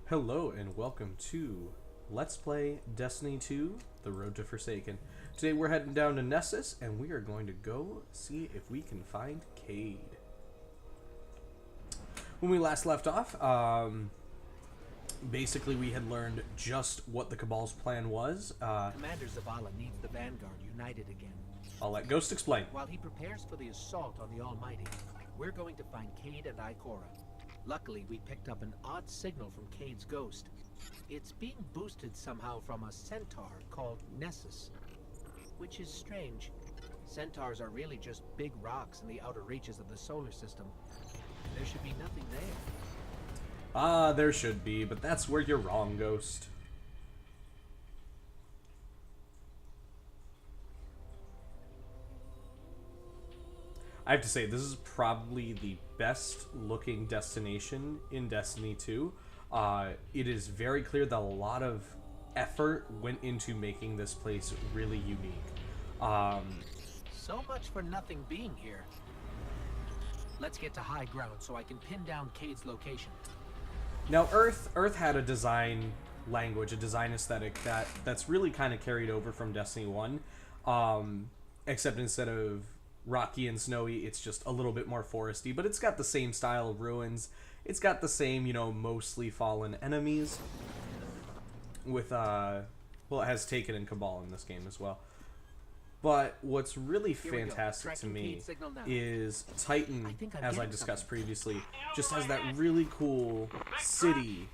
Hello and welcome to Let's Play Destiny 2, The Road to Forsaken. Today we're heading down to Nessus and we are going to go see if we can find Cayde. When we last left off, basically we had learned just what the Cabal's plan was. Commander Zavala needs the Vanguard united again. I'll let Ghost explain. While he prepares for the assault on the Almighty, we're going to find Cayde and Ikora. Luckily, we picked up an odd signal from Cayde's ghost. It's being boosted somehow from a centaur called Nessus, which is strange. Centaurs are really just big rocks in the outer reaches of the solar system. There should be nothing there. There should be, but that's where you're wrong, Ghost. I have to say, this is probably the best looking destination in Destiny 2. It is very clear that a lot of effort went into making this place really unique. So much for nothing being here. Let's get to high ground so I can pin down Cayde's location. Now, Earth had a design language, a design aesthetic that's really kind of carried over from Destiny 1, except instead of rocky and snowy, it's just a little bit more foresty, but it's got the same style of ruins. It's got the same, mostly fallen enemies with, well, it has Taken and Cabal in this game as well. But what's really fantastic to me is Titan, as I discussed previously, just has that really cool city,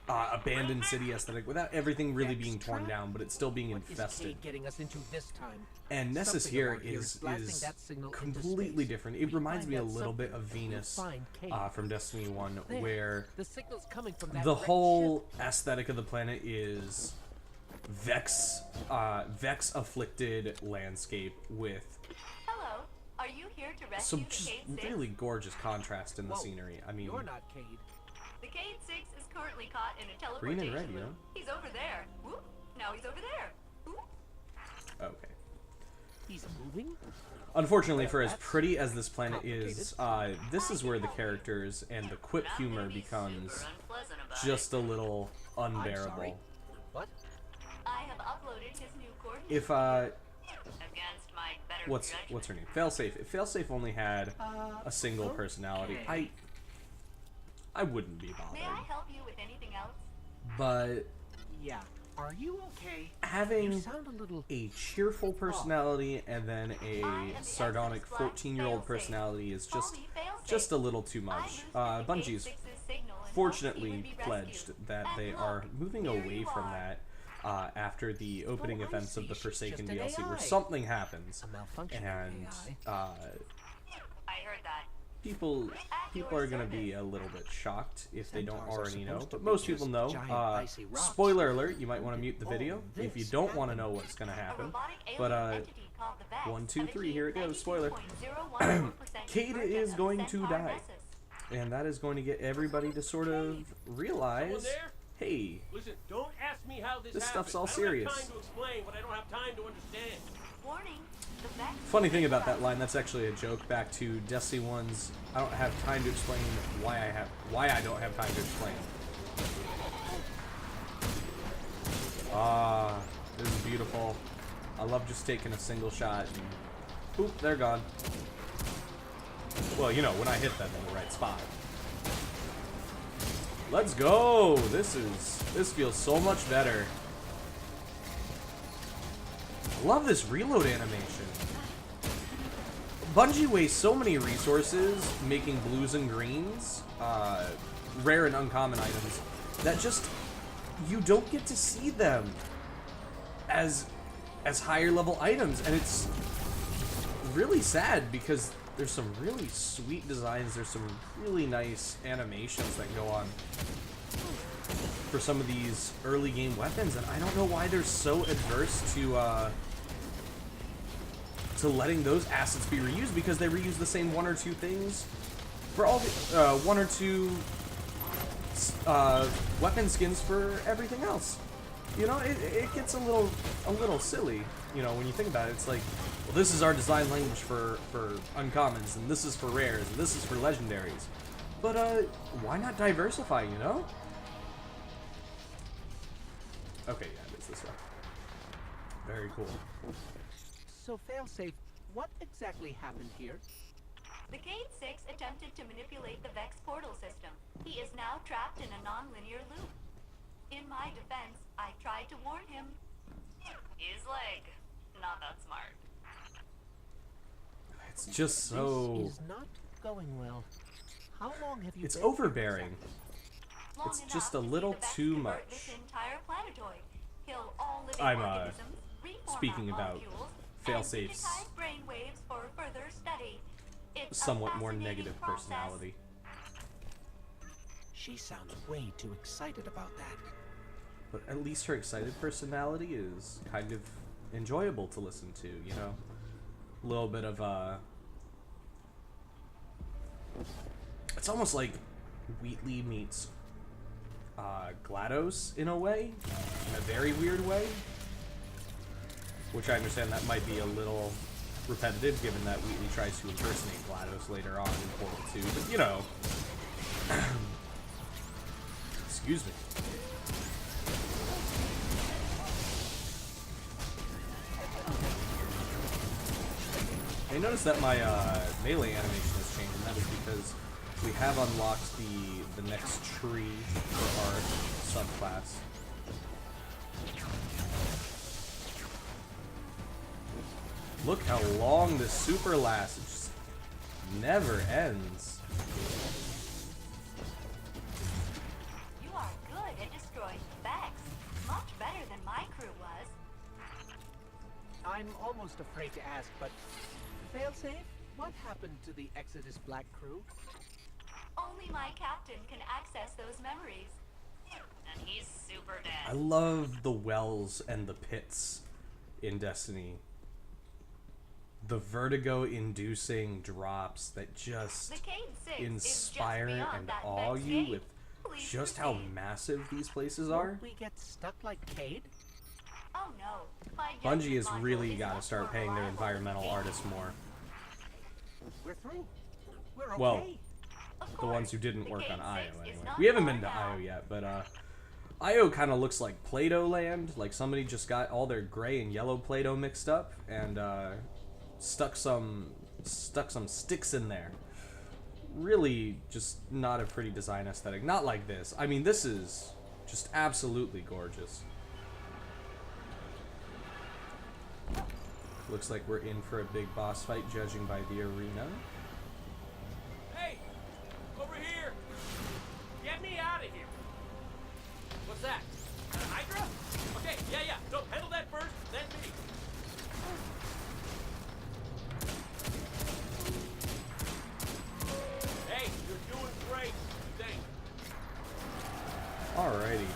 abandoned city aesthetic without everything really being torn down, but it's still being infested. And Nessus here is completely different. It reminds me a little bit of Venus from Destiny 1, where the whole aesthetic of the planet is Vex-afflicted landscape with Hello. Are you here to rescue some just really gorgeous contrast in the scenery. I mean, you're not Cayde. The Cayde 6 is currently caught in a green teleportation and red, loop. He's over there. Whoop. Now he's over there. Whoop. okay. He's moving? Unfortunately, for as pretty as this planet is, this is where the characters and the quip humor becomes just a little unbearable. What? I have uploaded his new coordinates. If Against my better what's her name? Failsafe. If Failsafe only had a single personality, I wouldn't be May I bothered. help you with anything else? But Yeah. Are you okay? having You sound a little... a cheerful personality and then a sardonic 14-year-old personality is just a little too much. Bungie's fortunately pledged that they are moving away from that after the opening events of the Forsaken DLC, where something happens, and I heard that. people are going to be a little bit shocked if they don't already know, but most people know. Spoiler alert, you might want to mute the video if you don't want to know what's going to happen. But 1, 2, 3, here it goes, spoiler. Cayde is going to die, and that is going to get everybody to sort of realize, hey, Listen, don't ask me how this stuff's happened. all I don't serious. have time to explain what I don't have time to understand. Warning. The Vex Funny thing about that line, that's actually a joke back to Destiny 1's I don't have time to explain why I don't have time to explain. This is beautiful. I love just taking a single shot and boop, they're gone. Well, when I hit them in the right spot. Let's go! This feels so much better. Love this reload animation. Bungie wastes so many resources making blues and greens, rare and uncommon items, that just, you don't get to see them as higher level items, and it's really sad because there's some really sweet designs, there's some really nice animations that go on for some of these early game weapons, and I don't know why they're so adverse to letting those assets be reused, because they reuse the same one or two things for all the one or two weapon skins for everything else. It gets a little silly, when you think about it. It's like, well, this is our design language for uncommons, and this is for rares, and this is for legendaries. But why not diversify, Okay, yeah, it is this way. Very cool. So, failsafe, what exactly happened here? The Cayde 6 attempted to manipulate the Vex portal system. He is now trapped in a non-linear loop. In my defense, I tried to warn him. He's like, not that smart. It's just so... This is not going well. How long have you It's been overbearing. Long It's enough just a to see little the Vex too convert much. This entire planetoid. Kill all living I'm, organisms, reformat speaking about molecules, failsafe's and digitize brainwaves for further study. It's a somewhat more fascinating negative process. personality. She sounds way too excited about that. But at least her excited personality is kind of enjoyable to listen to, you know? A little bit of, it's almost like Wheatley meets, GLaDOS in a way. In a very weird way. Which I understand that might be a little repetitive, given that Wheatley tries to impersonate GLaDOS later on in Portal 2. But, you know... Excuse me. I noticed that my melee animation has changed, and that is because we have unlocked the next tree for our subclass. Look how long this super lasts. It just never ends. You are good at destroying Vex. Much better than my crew was. I'm almost afraid to ask, but failsafe, what happened to the Exodus Black crew? Only my captain can access those memories. And he's super I dead. love the wells and the pits in Destiny. The vertigo-inducing drops that just The Cayde 6 inspire is just beyond and that awe Vex you gate. with Please just how proceed. massive these places are. Won't we get stuck like Cayde? Oh no. My Bungie has judgment really module is got to much start more paying their reliable environmental than artists more. We're through. We're okay. Well, Of the ones course, who didn't the work on Cayde Io 6 is anyway. not We haven't far been to now. Io yet, but Io kind of looks like Play-Doh land. Like somebody just got all their gray and yellow Play-Doh mixed up and stuck some sticks in there. Really just not a pretty design aesthetic. Not like this. I mean, this is just absolutely gorgeous. Looks like we're in for a big boss fight, judging by the arena. Hey! Over here! Get me out of here! What's that? A Hydra? Okay, yeah. So handle that first, then me. Hey, you're doing great. Thanks. Alrighty.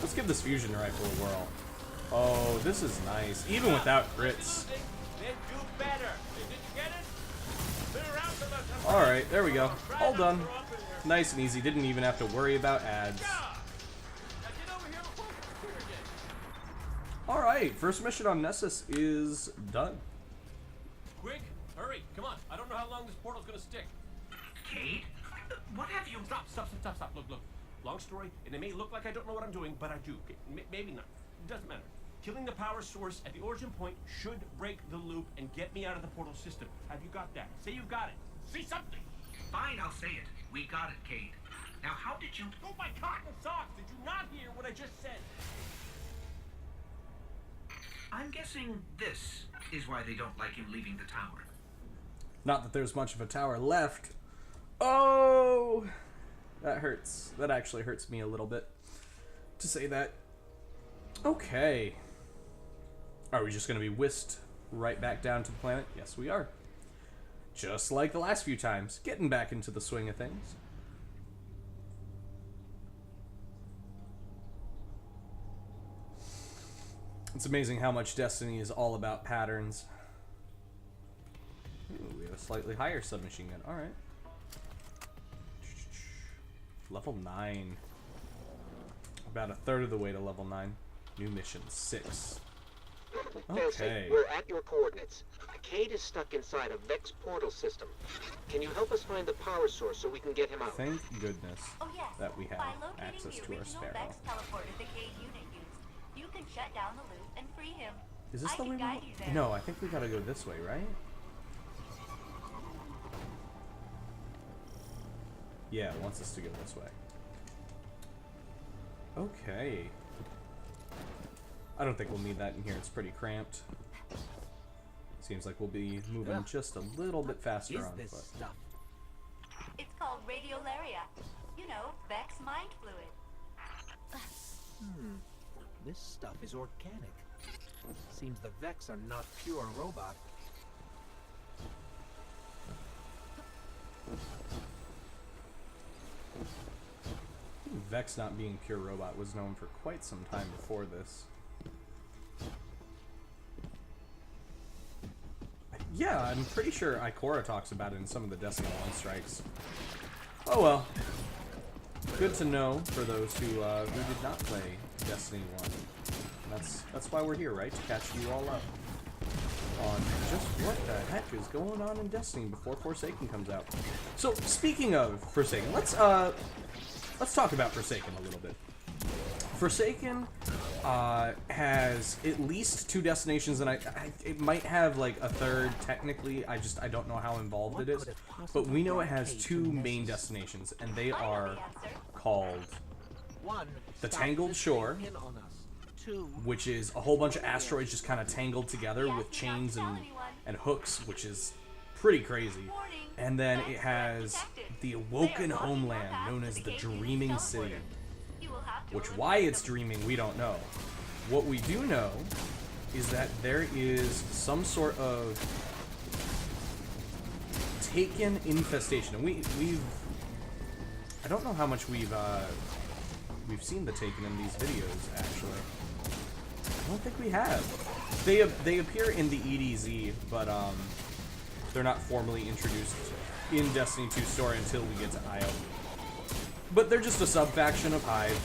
Let's give this fusion rifle a whirl. Oh, this is nice. Even without crits. Then do better. Did you get it? Been around for the... Alright, there we go. All done. Nice and easy. Didn't even have to worry about ads. Alright, first mission on Nessus is done. Quick, hurry, come on. I don't know how long this portal's gonna stick. Cayde? What have you... Stop. Look. Long story, and it may look like I don't know what I'm doing, but I do. Maybe not. It doesn't matter. Killing the power source at the origin point should break the loop and get me out of the portal system. Have you got that? Say you've got it. Say something. Fine, I'll say it. We got it, Cayde. Now, how did you... Oh, my cotton socks! Did you not hear what I just said? I'm guessing this is why they don't like you leaving the tower. Not that there's much of a tower left. Oh! That hurts. That actually hurts me a little bit to say that. Okay. Are we just going to be whisked right back down to the planet? Yes, we are. Just like the last few times. Getting back into the swing of things. It's amazing how much Destiny is all about patterns. Ooh, we have a slightly higher submachine gun. Alright. Level 9. About a third of the way to level 9. New mission 6. Okay. We're at your coordinates. Cayde is stuck inside a Vex portal system. Can you help us find the power source so we can get him out? Thank goodness Oh yes. that we have By locating access the to our original Sparrow. Vex teleporter the Cayde unit used, You can shut down the loop and free him. Is this I the can way we guide go? you there. No, I think we gotta go this way, right? Yeah, it wants us to go this way. Okay. I don't think we'll need that in here. It's pretty cramped. Seems like we'll be moving just a little bit faster on this foot. stuff? It's called radiolaria. You know, Vex mind fluid. This stuff is organic. Seems the Vex are not pure robot. Vex not being pure robot was known for quite some time before this. Yeah, I'm pretty sure Ikora talks about it in some of the Destiny 1 strikes. Oh well. Good to know for those who did not play Destiny 1. That's why we're here, right? To catch you all up on just what the heck is going on in Destiny before Forsaken comes out. So, speaking of Forsaken, let's talk about Forsaken a little bit. Forsaken has at least 2 destinations, and it might have like a third technically. I don't know how involved it is, but we know it has 2 main destinations, and they are called One, the stop Tangled Shore, listening in on us. Two, which is a whole bunch of asteroids just kind of tangled together with chains and hooks, which is pretty crazy. And then it has the Awoken Homeland, known as the Dreaming City. Which, why it's dreaming, we don't know. What we do know is that there is some sort of Taken infestation, and we've I don't know how much we've seen the Taken in these videos. Actually, I don't think we have. They appear in the EDZ, but they're not formally introduced in Destiny 2 story until we get to Io. But they're just a sub-faction of Hive.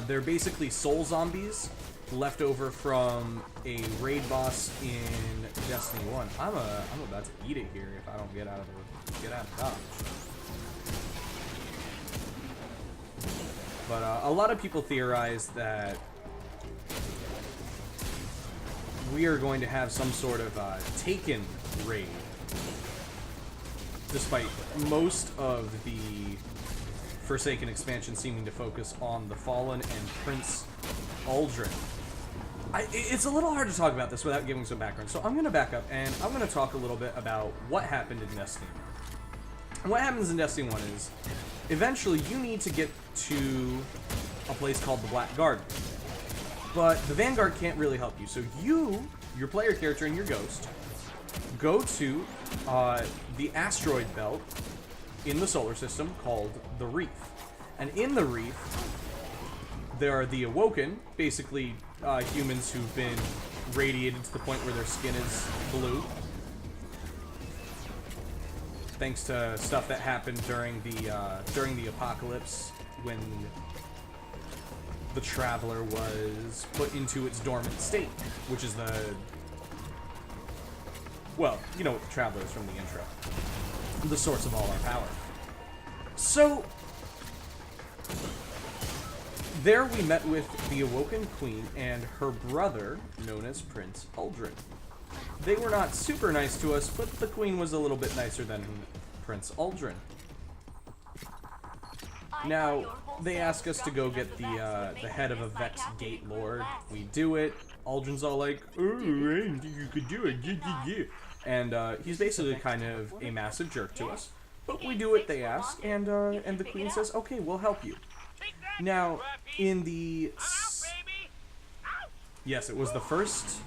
They're basically soul zombies left over from a raid boss in Destiny 1. I'm about to eat it here if I don't get out of dodge. But a lot of people theorize that we are going to have some sort of Taken raid, despite most of the Forsaken expansion seeming to focus on the Fallen and Prince Uldren. It's a little hard to talk about this without giving some background, so I'm going to back up and I'm going to talk a little bit about what happened in Destiny 1. What happens in Destiny 1 is, eventually you need to get to a place called the Black Garden. But the Vanguard can't really help you, so you, your player character and your ghost, go to the asteroid belt in the solar system called the Reef. And in the Reef, there are the Awoken, basically humans who've been radiated to the point where their skin is blue, thanks to stuff that happened during the apocalypse when the Traveler was put into its dormant state, which is well, you know what the Traveler is from the intro. The source of all our power. So, there we met with the Awoken Queen and her brother, known as Prince Uldren. They were not super nice to us, but the Queen was a little bit nicer than Prince Uldren. Now, they ask us to go get the head of a Vex Gate Lord. We do it. Uldren's all like, "Oh, I didn't think you could do it." And he's basically kind of a massive jerk to us. But we do what they ask, and the Queen says, "Okay, we'll help you." Now, in the yes, it was the first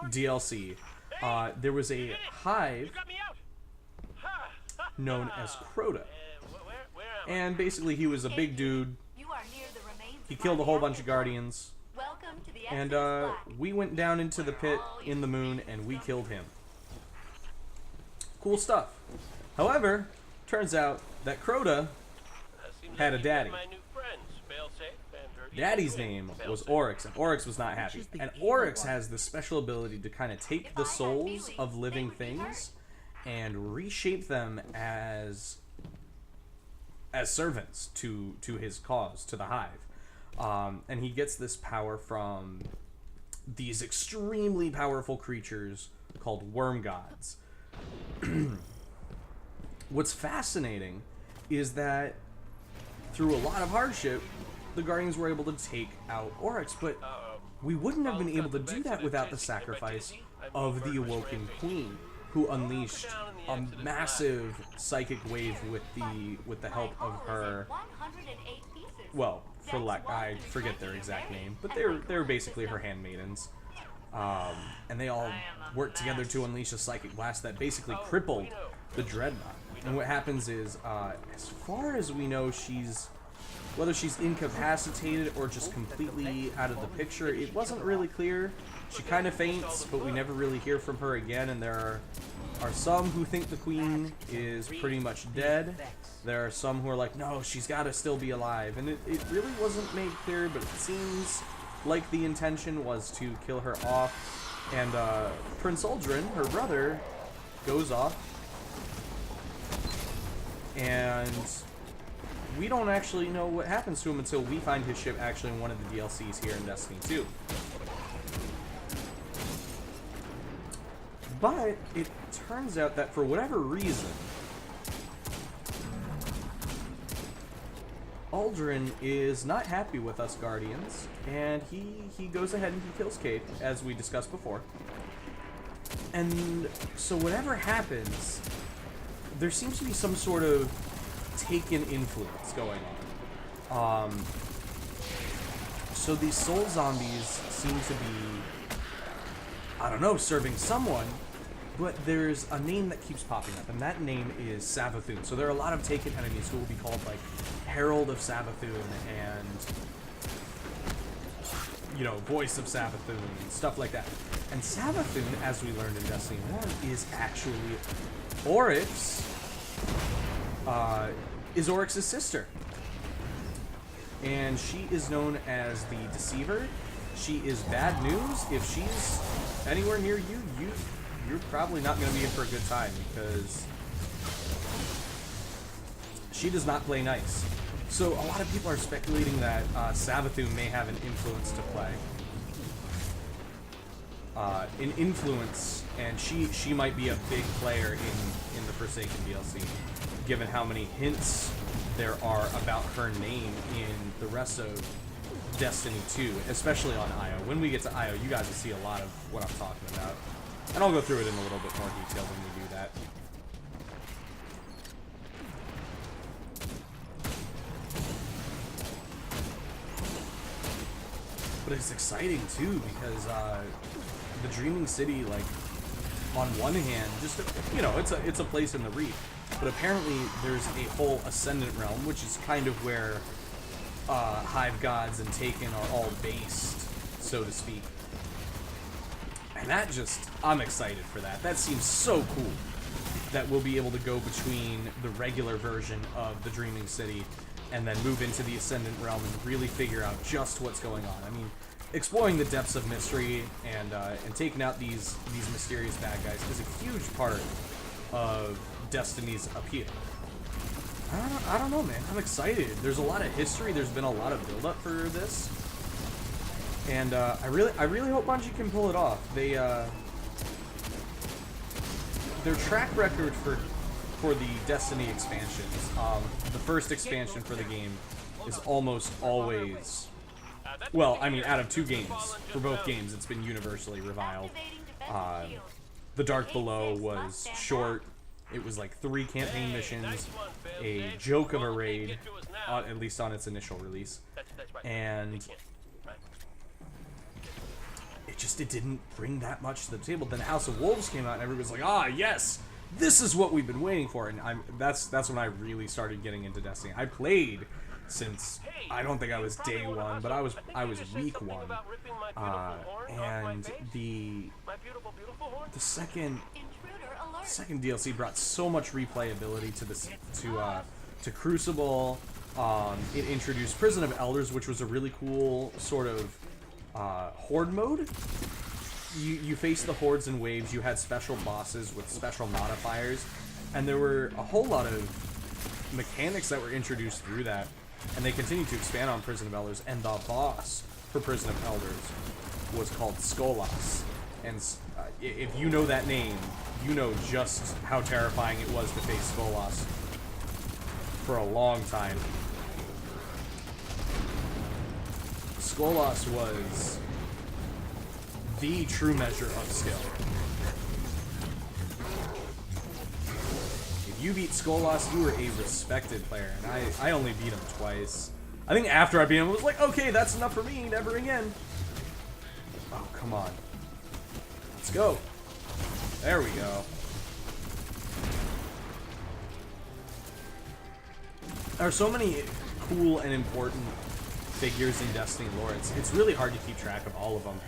DLC. There was a Hive known as Crota. And basically he was a big dude. He killed a whole bunch of Guardians. And we went down into the pit in the moon and we killed him. Cool stuff. However, turns out that Crota had a daddy. Daddy's name was Oryx, and Oryx was not happy. And Oryx has the special ability to kind of take the souls of living things and reshape them as servants to his cause, to the Hive. And he gets this power from these extremely powerful creatures called worm gods. What's fascinating is that through a lot of hardship, the Guardians were able to take out Oryx, but we wouldn't have been able to do that without the sacrifice of the Awoken Queen, who unleashed a massive psychic wave with the help of her. Well, I forget their exact name, but they're basically her handmaidens, and they all worked together to unleash a psychic blast that basically crippled the Dreadnought. And what happens is, as far as we know, whether she's incapacitated or just completely out of the picture, it wasn't really clear. She kind of faints, but we never really hear from her again, and there are some who think the Queen is pretty much dead. There are some who are like, no, she's got to still be alive. And it really wasn't made clear, but it seems like the intention was to kill her off. And Prince Uldren, her brother, goes off. And we don't actually know what happens to him until we find his ship actually in one of the DLCs here in Destiny 2. But it turns out that for whatever reason, Uldren is not happy with us Guardians, and he goes ahead and he kills Cayde, as we discussed before. And so whatever happens, there seems to be some sort of taken influence going on. So these soul zombies seem to be, I don't know, serving someone, but there's a name that keeps popping up, and that name is Savathûn. So there are a lot of taken enemies who will be called, like, Herald of Savathûn, and, you know, Voice of Savathûn, and stuff like that. And Savathûn, as we learned in Destiny 1, is actually Oryx, is Oryx's sister. And she is known as the Deceiver. She is bad news. If she's anywhere near you, you're probably not going to be in for a good time, because she does not play nice. So a lot of people are speculating that Savathûn may have an influence to play. An influence, and she might be a big player in the Forsaken DLC, given how many hints there are about her name in the rest of Destiny 2, especially on Io. When we get to Io, you guys will see a lot of what I'm talking about. And I'll go through it in a little bit more detail when we do that. But it's exciting too, because the Dreaming City, like, on one hand, just, you know, it's a place in the Reef, but apparently there's a whole Ascendant Realm, which is kind of where Hive Gods and Taken are all based, so to speak. And that just, I'm excited for that. That seems so cool, that we'll be able to go between the regular version of the Dreaming City and then move into the Ascendant Realm and really figure out just what's going on. I mean, exploring the depths of mystery and taking out these mysterious bad guys is a huge part of Destiny's appeal. I don't know, man. I'm excited. There's a lot of history. There's been a lot of build-up for this, and I really hope Bungie can pull it off. They their track record for the Destiny expansions. The first expansion for the game is almost always, well, I mean, out of 2 games, for both games, it's been universally reviled. The Dark Below was short. It was like 3 campaign missions, a joke of a raid, at least on its initial release, and it didn't bring that much to the table. Then House of Wolves came out, and everybody was like, ah, yes, this is what we've been waiting for. And that's when I really started getting into Destiny. I played since, I don't think I was day 1, but I was week 1, and the second DLC brought so much replayability to this, to Crucible. It introduced Prison of Elders, which was a really cool sort of horde mode. You faced the hordes in waves. You had special bosses with special modifiers, and there were a whole lot of mechanics that were introduced through that. And they continue to expand on Prison of Elders, and the boss for Prison of Elders was called Skolas. And if you know that name, you know just how terrifying it was to face Skolas for a long time. Skolas was the true measure of skill. If you beat Skolas, you were a respected player, and I only beat him twice. I think after I beat him, I was like, okay, that's enough for me, never again. Oh, come on. Let's go. There we go. There are so many cool and important figures in Destiny lore. It's really hard to keep track of all of them,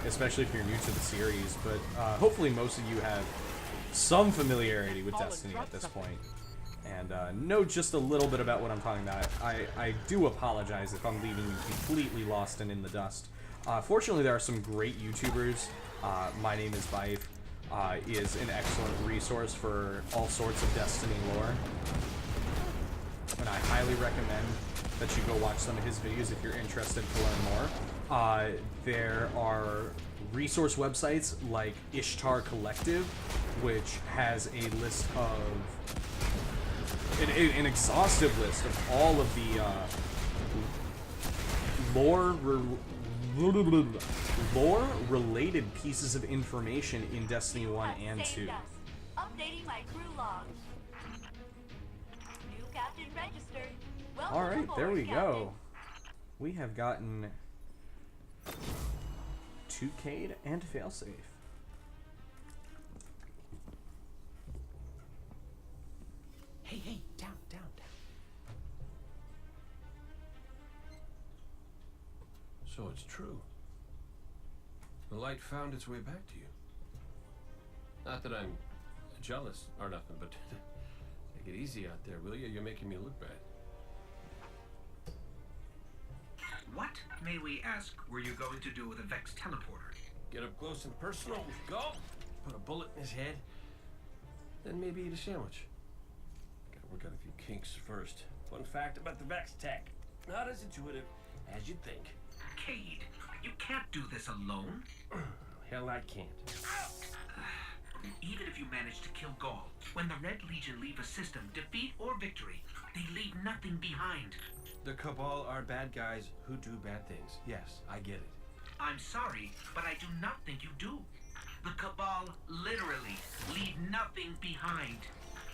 especially if you're new to the series, but hopefully most of you have some familiarity with Destiny at this point, and know just a little bit about what I'm talking about. I do apologize if I'm leaving you completely lost and in the dust. Fortunately, there are some great YouTubers. My Name is Vive is an excellent resource for all sorts of Destiny lore, and I highly recommend that you go watch some of his videos if you're interested to learn more. There are resource websites like Ishtar Collective, which has a list of an exhaustive list of all of the lore-related pieces of information in Destiny 1 and 2. Updating my crew log. New captain registered. Welcome Alright, aboard, there we Captain. go. We have gotten 2 cayde and failsafe. Hey, down. So it's true. The light found its way back to you. Not that I'm jealous or nothing, but take it easy out there, will you? You're making me look bad. What, may we ask, were you going to do with a Vex teleporter? Get up close and personal. Go. Put a bullet in his head. Then maybe eat a sandwich. Gotta work out a few kinks first. Fun fact about the Vex tech. Not as intuitive as you'd think. Cayde, you can't do this alone. Hell, I can't. Even if you manage to kill Gaul, when the Red Legion leave a system, defeat or victory, they leave nothing behind. The Cabal are bad guys who do bad things. Yes, I get it. I'm sorry, but I do not think you do. The Cabal literally leave nothing behind.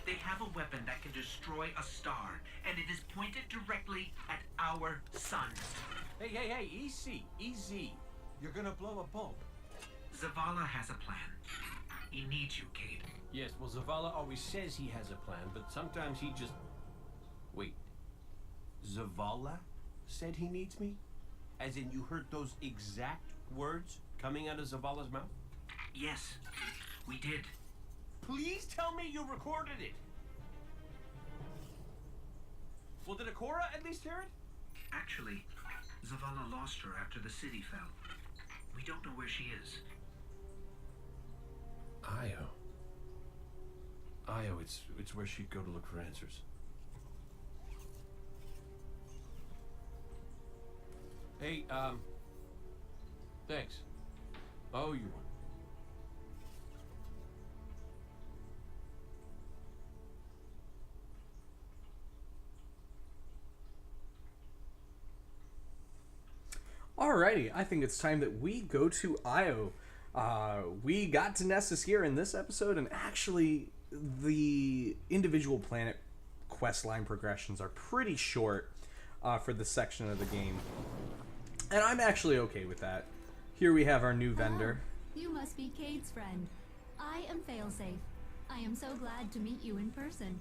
They have a weapon that can destroy a star, and it is pointed directly at our sun. Hey, easy. You're gonna blow a bulb. Zavala has a plan. He needs you, Cayde. Yes, well, Zavala always says he has a plan, but sometimes he just... Wait. Zavala said he needs me? As in you heard those exact words coming out of Zavala's mouth? Yes, we did. Please tell me you recorded it! Well, did Ikora at least hear it? Actually, Zavala lost her after the city fell. We don't know where she is. Io, it's where she'd go to look for answers. Hey, thanks. Oh, you won. Alrighty, I think it's time that we go to Io. We got to Nessus here in this episode, and actually, the individual planet quest line progressions are pretty short for this section of the game. And I'm actually okay with that. Here we have our new vendor. You must be Cayde's friend. I am Failsafe. I am so glad to meet you in person.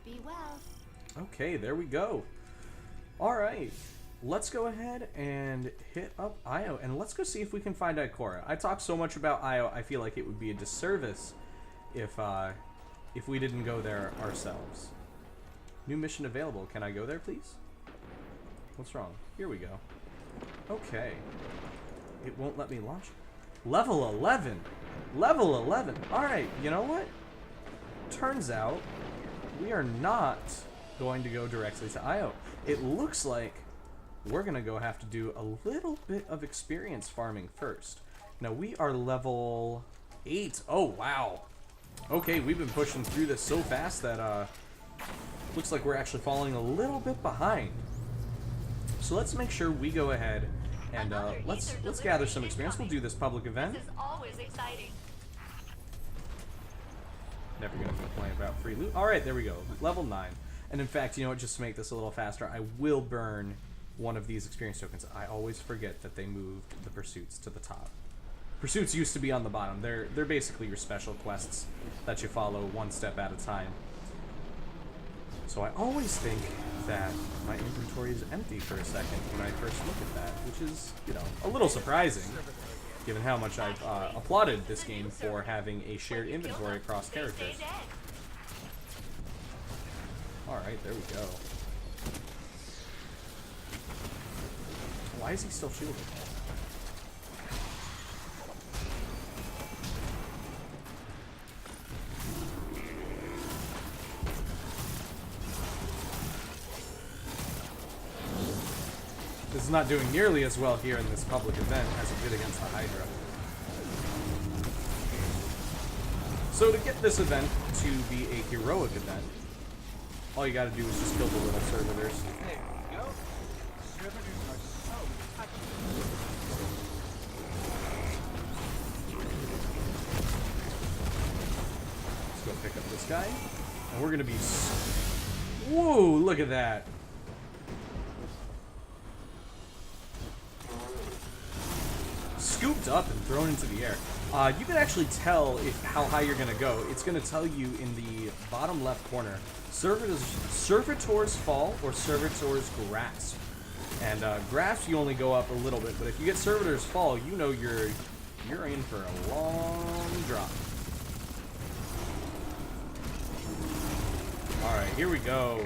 Be well. Okay, there we go. Alright, let's go ahead and hit up Io, and let's go see if we can find Ikora. I talk so much about Io, I feel like it would be a disservice if we didn't go there ourselves. New mission available. Can I go there, please? What's wrong? Here we go. Okay. It won't let me launch. Level 11. Level 11. Alright, you know what? Turns out we are not going to go directly to Io. it looks like we're gonna go have to do a little bit of experience farming first. Now we are level 8. Oh wow. Okay, we've been pushing through this so fast that looks like we're actually falling a little bit behind. So let's make sure we go ahead and let's gather some experience. We'll do this public event. This is always exciting. Never gonna complain about free loot. All right, there we go. Level 9. And in fact, you know what? Just to make this a little faster, I will burn one of these experience tokens. I always forget that they moved the pursuits to the top. Pursuits used to be on the bottom. They're basically your special quests that you follow one step at a time. So I always think that my inventory is empty for a second when I first look at that, which is, you know, a little surprising, given how much I've applauded this game for having a shared inventory across characters. Alright, there we go. Why is he still shielded? This is not doing nearly as well here in this public event as it did against the Hydra. So to get this event to be a heroic event, all you gotta do is just kill the little servitors. There we go. Servitors are so touchy. Let's go pick up this guy. And we're gonna be... Whoa, look at that. Scooped up and thrown into the air. You can actually tell how high you're going to go. It's going to tell you in the bottom left corner, Servitor's Fall or Servitor's Grasp. And Grasp, you only go up a little bit, but if you get Servitor's Fall, you know you're in for a long drop. Alright, here we go.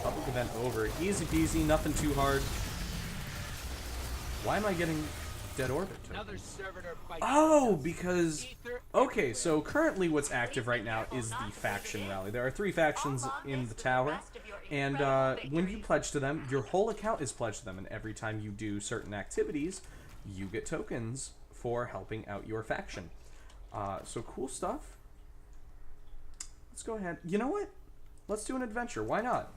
Public event over. Easy peasy, nothing too hard. Why am I getting... Dead orbit. Another servitor bites. Oh, because... Okay, so currently what's active right now is the faction rally. There are 3 factions in the tower, and when you pledge to them, your whole account is pledged to them, and every time you do certain activities, you get tokens for helping out your faction. So cool stuff. Let's go ahead. You know what? Let's do an adventure. Why not?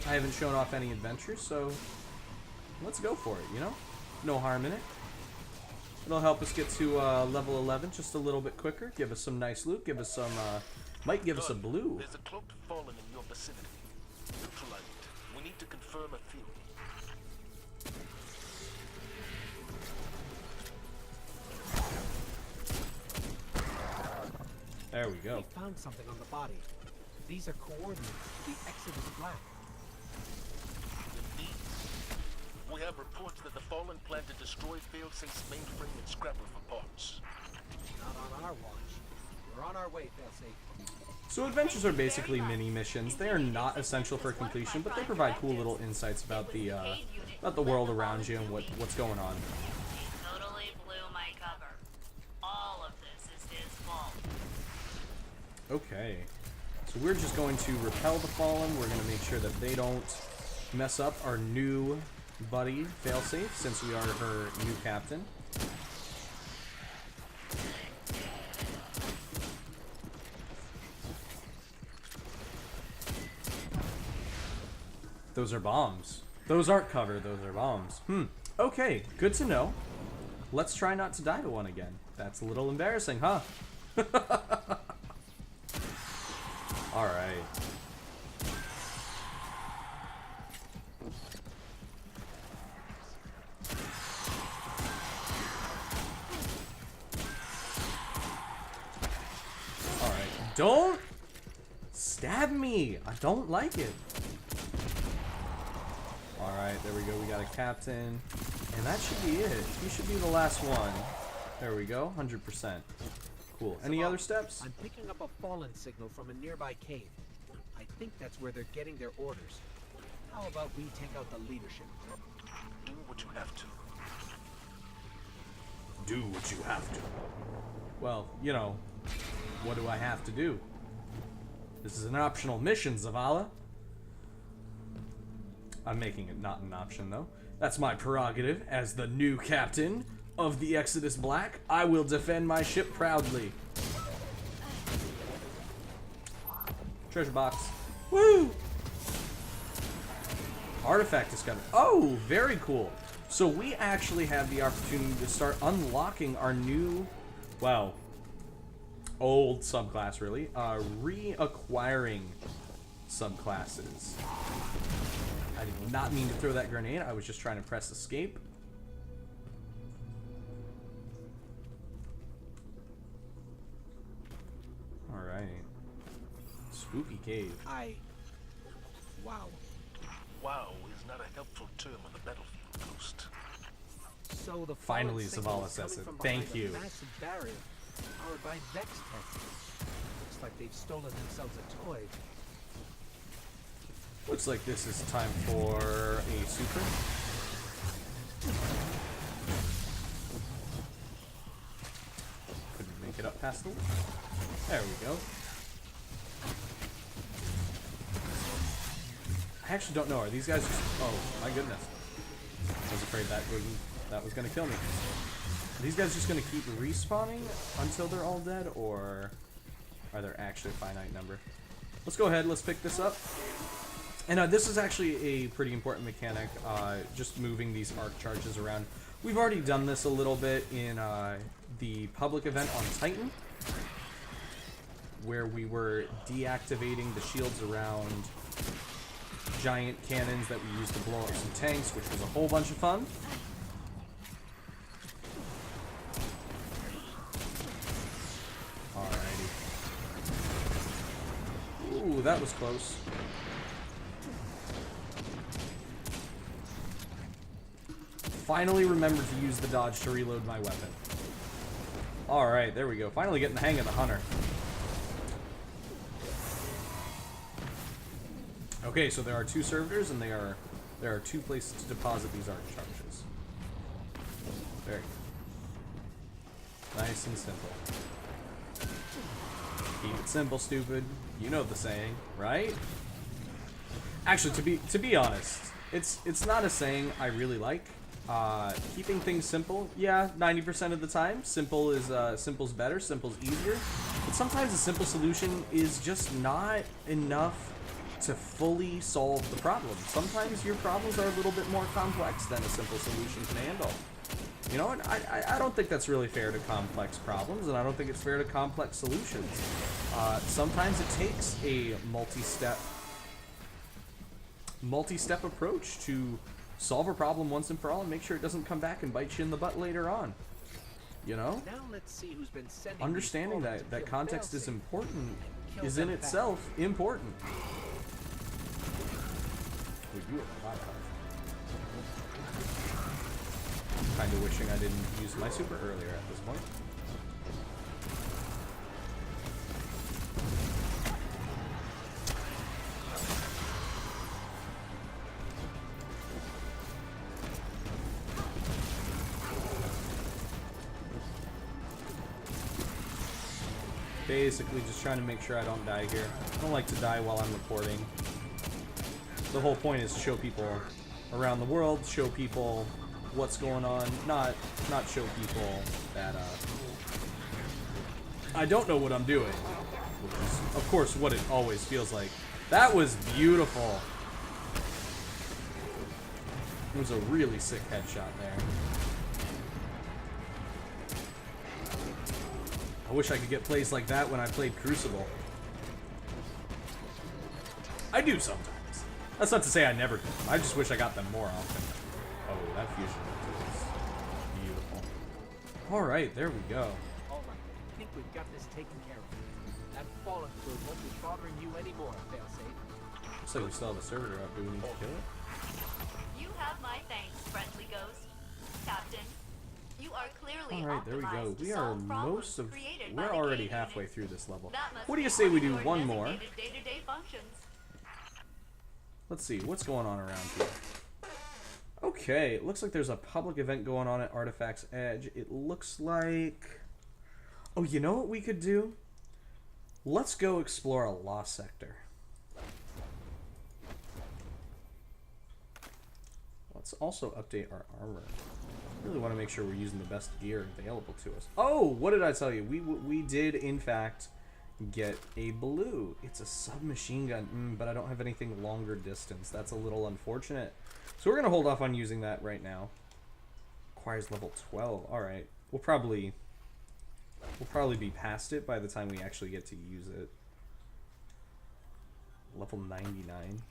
I haven't shown off any adventures, so let's go for it, you know? No harm in it. It'll help us get to level 11 just a little bit quicker. Give us some nice loot. Give us some, might give us a blue. There's a cloaked fallen in your vicinity. Neutralize it. We need to confirm a theory. There we go. We found something on the body. These are coordinates to the Exodus Black. Indeed. We have reports that the fallen plan to destroy Failsafe's mainframe and scrap it for parts. Not on our watch. We're on our way, Failsafe. So adventures are basically mini missions. They are not essential for completion, but they provide cool little insights about the world around you and what's going on. He totally blew my cover. All of this is his fault. Okay. So we're just going to repel the fallen. We're going to make sure that they don't mess up our new buddy, Failsafe, since we are her new captain. Those are bombs. Those aren't cover, those are bombs. Okay, good to know. Let's try not to die to one again. That's a little embarrassing, huh? Alright. Don't stab me. I don't like it. Alright, there we go. We got a captain. And that should be it. He should be the last one. There we go. 100%. Cool. Any other steps? I'm picking up a fallen signal from a nearby cave. I think that's where they're getting their orders. How about we take out the leadership? Do what you have to. Do what you have to. Well, you know, what do I have to do? This is an optional mission, Zavala. I'm making it not an option, though. That's my prerogative as the new captain of the Exodus Black. I will defend my ship proudly. Treasure box. Woo! Artifact discovered. Oh, very cool. So we actually have the opportunity to start unlocking our new, well, old subclass, really. Reacquiring subclasses. I did not mean to throw that grenade. I was just trying to press escape. Alright. Spooky cave. Wow. Wow is not a helpful term on the battlefield, Ghost. So the Finally, fallen signal Zavala is says coming it. from Thank behind a you. massive barrier powered by Vex tech. Looks like they've stolen themselves a toy. Looks like this is time for a super. Couldn't make it up past the wall. There we go. I actually don't know. Are these guys just... Oh, my goodness. I was afraid that was going to kill me. Are these guys just going to keep respawning until they're all dead, or are there actually a finite number? Let's go ahead. Let's pick this up. And this is actually a pretty important mechanic, just moving these arc charges around. We've already done this a little bit in the public event on Titan, where we were deactivating the shields around giant cannons that we used to blow up some tanks, which was a whole bunch of fun. Alrighty. Ooh, that was close. Finally remembered to use the dodge to reload my weapon. Alright, there we go. Finally getting the hang of the hunter. Okay, so there are two servitors, and there are two places to deposit these arc charges. Very good. Nice and simple. Keep it simple, stupid. You know the saying, right? Actually, to be honest, it's not a saying I really like. Keeping things simple, yeah, 90% of the time. Simple is simple's better, simple's easier. But sometimes a simple solution is just not enough to fully solve the problem. Sometimes your problems are a little bit more complex than a simple solution can handle. You know, and I don't think that's really fair to complex problems, and I don't think it's fair to complex solutions. Sometimes it takes a multi-step approach to solve a problem once and for all and make sure it doesn't come back and bite you in the butt later on. You know? Now let's see who's been sending Understanding these that context is failsafe. important Kill is in them back. itself important. Would you have a lot of kind of wishing I didn't use my super earlier at this point. Basically just trying to make sure I don't die here. I don't like to die while I'm recording. The whole point is to show people around the world, show people what's going on, not show people that I don't know what I'm doing, which is of course what it always feels like. That was beautiful. It was a really sick headshot there. I wish I could get plays like that when I played Crucible. I do sometimes. That's not to say I never do. I just wish I got them more often. Oh, that fusion is beautiful. Alright, there we go. All right, I think we've got this taken care of. That fallen crew won't be bothering you anymore, failsafe. Looks like we still have a servitor up. Do we need to kill it? You have my thanks, friendly ghost. Captain, you are clearly Alright, there we go. optimized to We are solve problems we're created by the already cayde halfway units. through this level. That must What do be you say we of do your one more? designated day-to-day functions. Let's see, what's going on around here? Okay, it looks like there's a public event going on at Artifact's Edge. It looks like... Oh, you know what we could do? Let's go explore a lost sector. Let's also update our armor. Really want to make sure we're using the best gear available to us. Oh, what did I tell you? We did, in fact, get a blue. It's a submachine gun, but I don't have anything longer distance. That's a little unfortunate. So we're going to hold off on using that right now. Requires level 12. All right. We'll probably be past it by the time we actually get to use it. Level 99.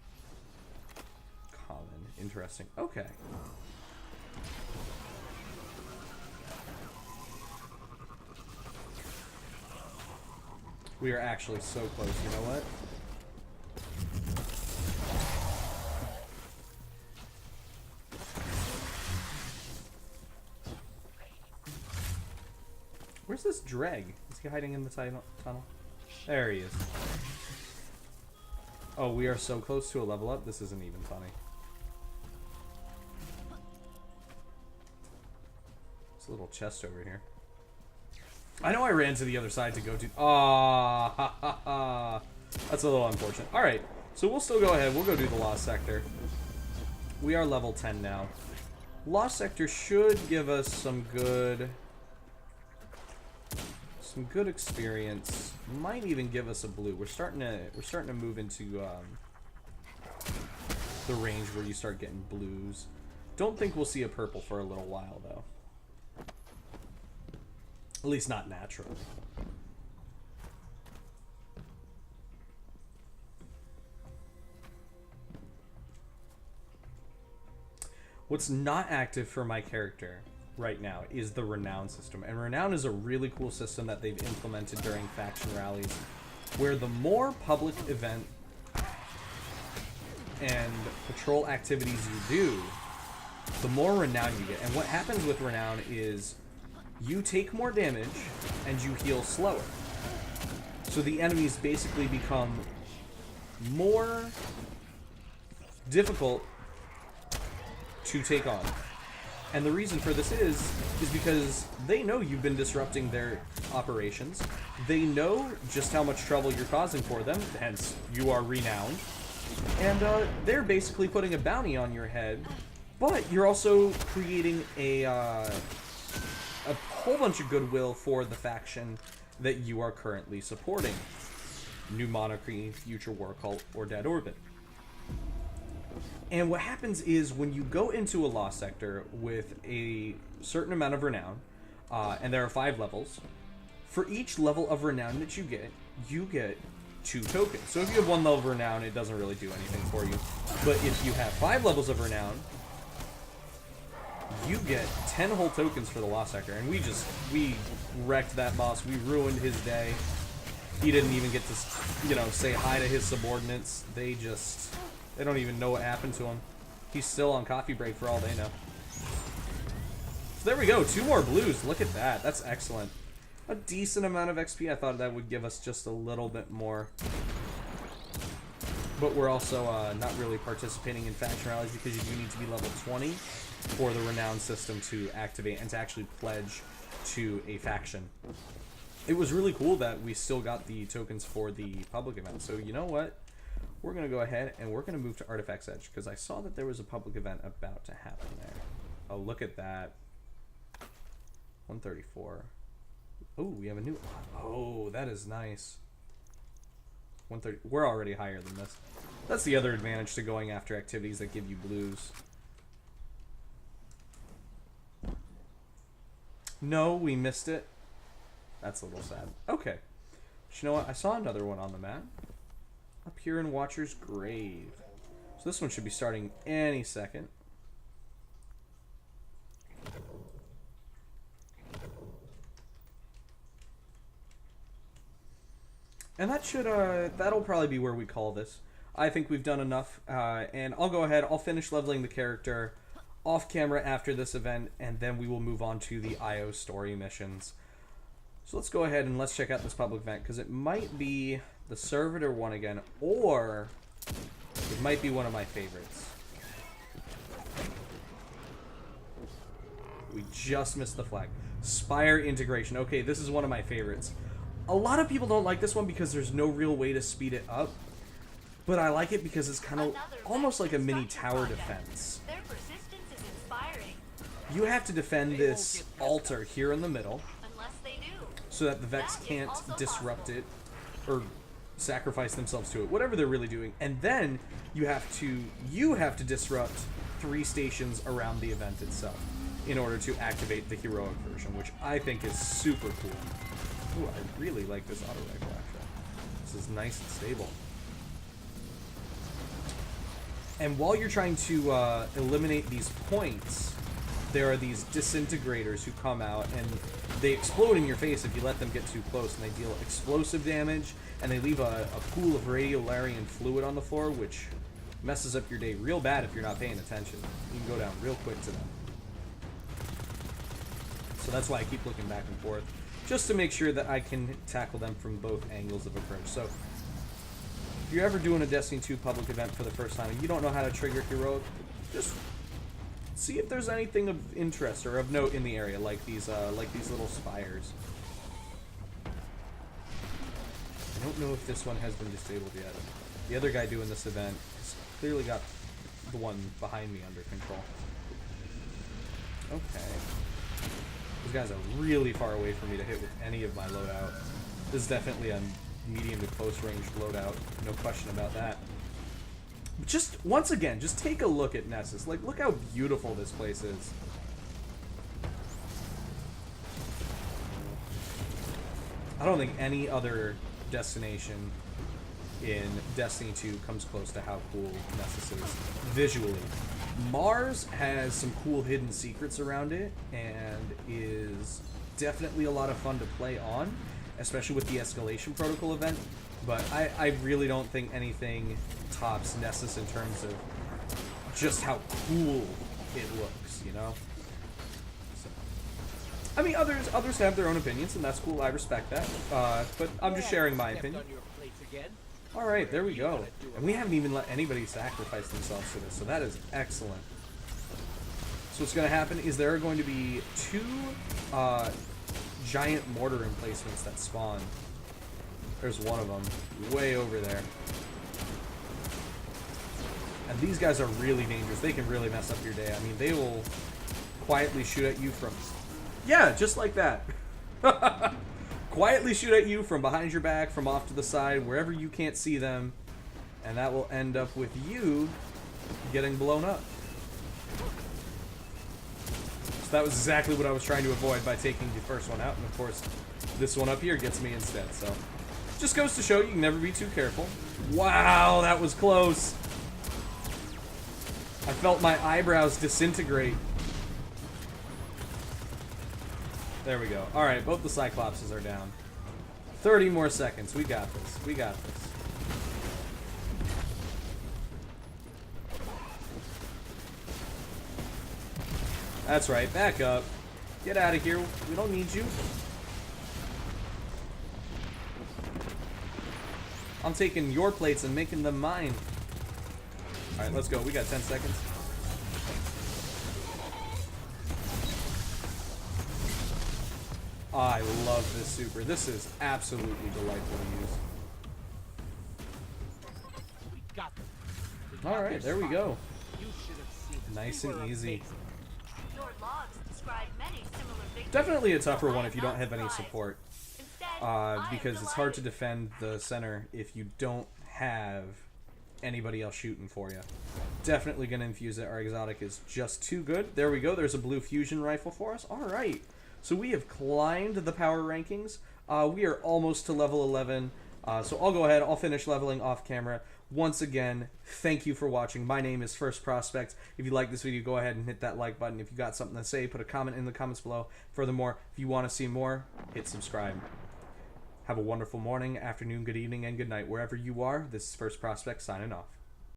Common. Interesting. Okay. We are actually so close. You know what? Where's this Dreg? Is he hiding in the tunnel? There he is. Oh, we are so close to a level up, this isn't even funny. There's a little chest over here. I know I ran to the other side to go to... That's a little unfortunate. Alright, so we'll still go ahead. We'll go do the Lost Sector. We are level 10 now. Lost Sector should give us some good experience. Might even give us a blue. We're starting to move into the range where you start getting blues. Don't think we'll see a purple for a little while though. At least not naturally. What's not active for my character right now is the Renown system. And Renown is a really cool system that they've implemented during faction rallies, where the more public event and patrol activities you do, the more Renown you get. And what happens with Renown is you take more damage and you heal slower. So the enemies basically become more difficult to take on. And the reason for this is because they know you've been disrupting their operations. They know just how much trouble you're causing for them, hence you are renowned. And they're basically putting a bounty on your head, but you're also creating a whole bunch of goodwill for the faction that you are currently supporting. New Monarchy, Future War Cult, or Dead Orbit. And what happens is when you go into a Lost Sector with a certain amount of renown, and there are 5 levels, for each level of renown that you get 2 tokens. So if you have 1 level of renown, it doesn't really do anything for you. But if you have 5 levels of renown, you get 10 whole tokens for the Lost Sector. And we wrecked that boss. We ruined his day. He didn't even get to, say hi to his subordinates. They don't even know what happened to him. He's still on coffee break for all they know. So there we go, 2 more blues. Look at that. That's excellent. A decent amount of XP. I thought that would give us just a little bit more. But we're also not really participating in faction rallies because you do need to be level 20 for the renown system to activate and to actually pledge to a faction. It was really cool that we still got the tokens for the public event. So you know what? We're going to go ahead and we're going to move to Artifact's Edge because I saw that there was a public event about to happen there. Oh, look at that. 134. Oh, we have a new... Oh, that is nice. 130. We're already higher than this. That's the other advantage to going after activities that give you blues. No, we missed it. That's a little sad. Okay. But you know what? I saw another one on the map. Up here in Watcher's Grave. So this one should be starting any second. And that should, that'll probably be where we call this. I think we've done enough, and I'll go ahead, I'll finish leveling the character off camera after this event, and then we will move on to the IO story missions. So let's go ahead and let's check out this public event, because it might be the Servitor one again, or it might be one of my favorites. We just missed the flag. Spire integration. Okay, this is one of my favorites. A lot of people don't like this one because there's no real way to speed it up, but I like it because it's kind of almost like a mini tower defense. Their persistence is You have to defend this altar here in the middle Unless they do. so that the Vex That is can't also disrupt possible. it or sacrifice themselves to it, whatever they're really doing. And then you have to disrupt 3 stations around the event itself in order to activate the heroic version, which I think is super cool. Ooh, I really like this auto rifle actually. This is nice and stable. And while you're trying to eliminate these points, there are these disintegrators who come out and they explode in your face if you let them get too close, and they deal explosive damage, and they leave a pool of radiolarian fluid on the floor, which messes up your day real bad if you're not paying attention. You can go down real quick to them. So that's why I keep looking back and forth, just to make sure that I can tackle them from both angles of approach. So if you're ever doing a Destiny 2 public event for the first time and you don't know how to trigger heroic, just see if there's anything of interest or of note in the area, like these little spires. I don't know if this one has been disabled yet. The other guy doing this event has clearly got the one behind me under control. Okay. Those guys are really far away from me to hit with any of my loadout. This is definitely a medium to close range loadout, no question about that. Just, once again, just take a look at Nessus. Like, look how beautiful this place is. I don't think any other destination in Destiny 2 comes close to how cool Nessus is visually. Mars has some cool hidden secrets around it and is definitely a lot of fun to play on, especially with the Escalation Protocol event, but I really don't think anything tops Nessus in terms of just how cool it looks, you know? So, I mean, others have their own opinions, and that's cool, I respect that, but I'm just sharing my opinion. Alright, there we go. And we haven't even let anybody sacrifice themselves to this, so that is excellent. So what's going to happen is there are going to be 2 giant mortar emplacements that spawn. There's one of them, way over there. And these guys are really dangerous. They can really mess up your day. I mean, they will quietly shoot at you from... Yeah, just like that. Quietly shoot at you from behind your back, from off to the side, wherever you can't see them. And that will end up with you getting blown up. So that was exactly what I was trying to avoid by taking the first one out. And of course, this one up here gets me instead. So just goes to show you can never be too careful. Wow, that was close. I felt my eyebrows disintegrate. There we go. Alright, both the Cyclopses are down. 30 more seconds. We got this. We got this. That's right. Back up. Get out of here. We don't need you. I'm taking your plates and making them mine. Alright, let's go. We got 10 seconds. I love this super. This is absolutely delightful to use. Alright, there we go. Nice and easy. Your logs describe many similar victories. Definitely a tougher I one am if you don't not have any surprised. support. Instead, I am Because it's hard to delighted. defend the center if you don't have anybody else shooting for you. Definitely going to infuse it. Our exotic is just too good. There we go. There's a blue fusion rifle for us. Alright. So we have climbed the power rankings. We are almost to level 11. So I'll go ahead. I'll finish leveling off camera. Once again, thank you for watching. My name is First Prospect. If you like this video, go ahead and hit that like button. If you got something to say, put a comment in the comments below. Furthermore, if you want to see more, hit subscribe. Have a wonderful morning, afternoon, good evening, and good night. Wherever you are, this is First Prospect signing off.